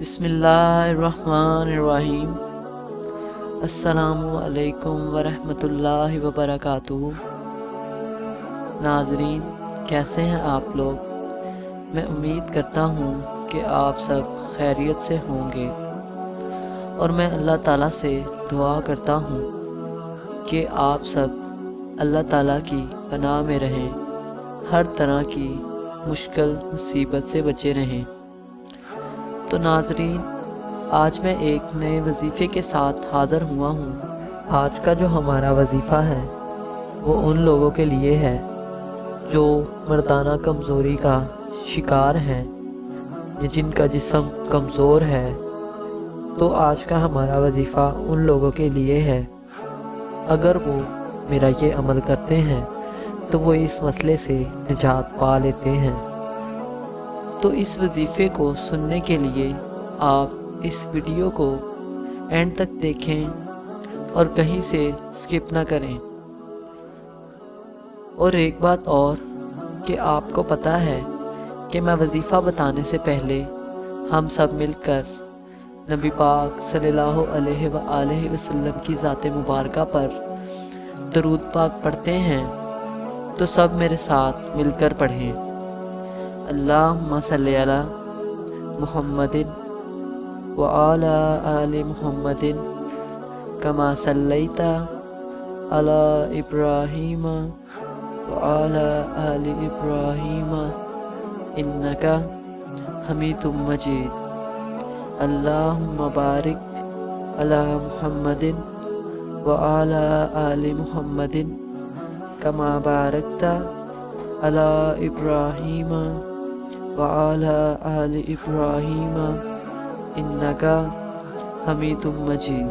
بسم اللہ الرحمن الرحیم۔ السلام علیکم ورحمۃ اللہ وبرکاتہ۔ ناظرین، کیسے ہیں آپ لوگ؟ میں امید کرتا ہوں کہ آپ سب خیریت سے ہوں گے، اور میں اللہ تعالیٰ سے دعا کرتا ہوں کہ آپ سب اللہ تعالیٰ کی پناہ میں رہیں، ہر طرح کی مشکل مصیبت سے بچے رہیں۔ تو ناظرین، آج میں ایک نئے وظیفے کے ساتھ حاضر ہوا ہوں۔ آج کا جو ہمارا وظیفہ ہے وہ ان لوگوں کے لیے ہے جو مردانہ کمزوری کا شکار ہیں یا جن کا جسم کمزور ہے۔ تو آج کا ہمارا وظیفہ ان لوگوں کے لیے ہے، اگر وہ میرا یہ عمل کرتے ہیں تو وہ اس مسئلے سے نجات پا لیتے ہیں۔ تو اس وظیفے کو سننے کے لیے آپ اس ویڈیو کو اینڈ تک دیکھیں اور کہیں سے سکپ نہ کریں۔ اور ایک بات اور کہ آپ کو پتہ ہے کہ میں وظیفہ بتانے سے پہلے ہم سب مل کر نبی پاک صلی اللہ علیہ وآلہ وسلم کی ذات مبارکہ پر درود پاک پڑھتے ہیں، تو سب میرے ساتھ مل کر پڑھیں۔ اللہم صلی علی محمد وعلی آل محمد کما صلیت علی ابراہیم وعلی آل ابراہیم انک حمید مجید۔ اللہم بارک علی محمد وعلی آل محمد کما بارکت علی ابراہیم وعلی آل ابراہیم انک حمید مجید۔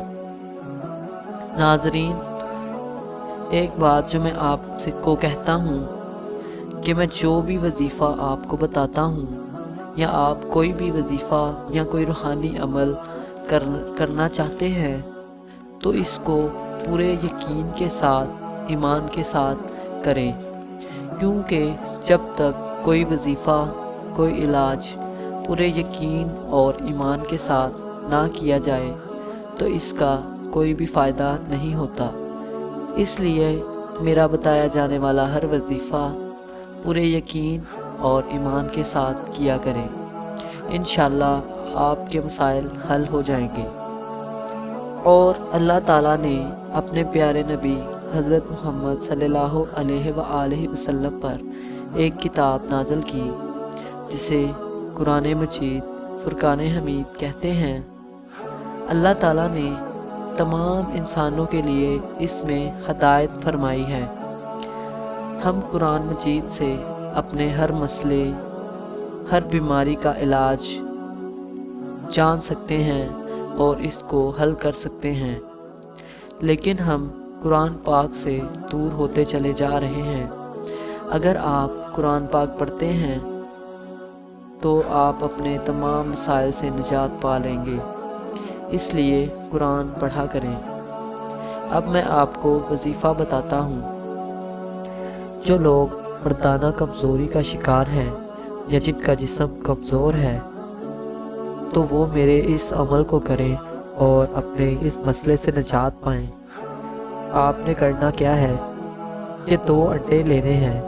ناظرین، ایک بات جو میں آپ کو کہتا ہوں کہ میں جو بھی وظیفہ آپ کو بتاتا ہوں، یا آپ کوئی بھی وظیفہ یا کوئی روحانی عمل کرنا چاہتے ہیں، تو اس کو پورے یقین کے ساتھ، ایمان کے ساتھ کریں، کیونکہ جب تک کوئی وظیفہ، کوئی علاج پورے یقین اور ایمان کے ساتھ نہ کیا جائے تو اس کا کوئی بھی فائدہ نہیں ہوتا۔ اس لیے میرا بتایا جانے والا ہر وظیفہ پورے یقین اور ایمان کے ساتھ کیا کریں، انشاءاللہ آپ کے مسائل حل ہو جائیں گے۔ اور اللہ تعالیٰ نے اپنے پیارے نبی حضرت محمد صلی اللہ علیہ وآلہ وسلم پر ایک کتاب نازل کی جسے قرآن مجید فرقان حمید کہتے ہیں۔ اللہ تعالیٰ نے تمام انسانوں کے لیے اس میں ہدایت فرمائی ہے۔ ہم قرآن مجید سے اپنے ہر مسئلے، ہر بیماری کا علاج جان سکتے ہیں اور اس کو حل کر سکتے ہیں، لیکن ہم قرآن پاک سے دور ہوتے چلے جا رہے ہیں۔ اگر آپ قرآن پاک پڑھتے ہیں تو آپ اپنے تمام مسائل سے نجات پا لیں گے، اس لیے قرآن پڑھا کریں۔ اب میں آپ کو وظیفہ بتاتا ہوں۔ جو لوگ مردانہ کمزوری کا شکار ہیں یا جن کا جسم کمزور ہے، تو وہ میرے اس عمل کو کریں اور اپنے اس مسئلے سے نجات پائیں۔ آپ نے کرنا کیا ہے کہ 2 انڈے لینے ہیں،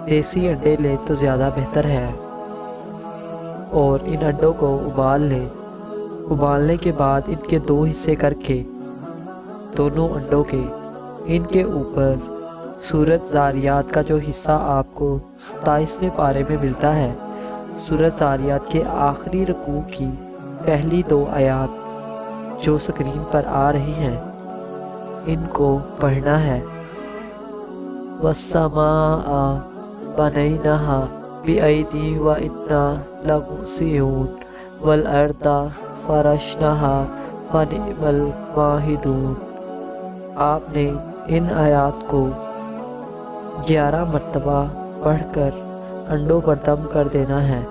دیسی انڈے لیں تو زیادہ بہتر ہے، اور ان انڈوں کو ابال لیں۔ ابالنے کے بعد ان کے 2 حصے کر کے دونوں انڈوں کے ان کے اوپر سورۃ ذاریات کا جو حصہ آپ کو 27ویں پارے میں ملتا ہے، سورۃ ذاریات کے آخری رکوع کی پہلی 2 آیات جو سکرین پر آ رہی ہیں، ان کو پڑھنا ہے۔ وَالسَّمَاءَ بَنَيْنَاهَا بِأَيْدٍ وَإِنَّا لَمُوسِعُونَ وَالْأَرْضَ فَرَشْنَاهَا فَنِعْمَ الْمَاهِدُونَ۔ آپ نے ان آیات کو 11 مرتبہ پڑھ کر انڈوں پر دم کر دینا ہے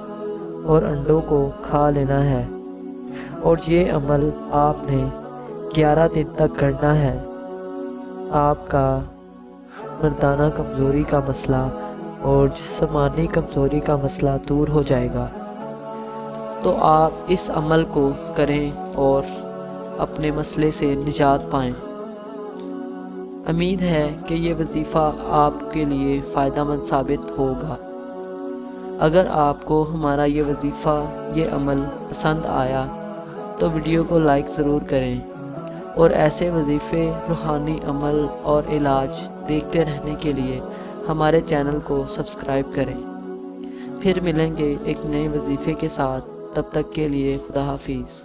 اور انڈوں کو کھا لینا ہے، اور یہ عمل آپ نے 11 دن تک کرنا ہے۔ آپ کا مردانہ کمزوری کا مسئلہ اور جسمانی کمزوری کا مسئلہ دور ہو جائے گا۔ تو آپ اس عمل کو کریں اور اپنے مسئلے سے نجات پائیں۔ امید ہے کہ یہ وظیفہ آپ کے لیے فائدہ مند ثابت ہوگا۔ اگر آپ کو ہمارا یہ وظیفہ، یہ عمل پسند آیا تو ویڈیو کو لائک ضرور کریں، اور ایسے وظیفے، روحانی عمل اور علاج دیکھتے رہنے کے لیے ہمارے چینل کو سبسکرائب کریں۔ پھر ملیں گے ایک نئے وظیفے کے ساتھ، تب تک کے لیے خدا حافظ۔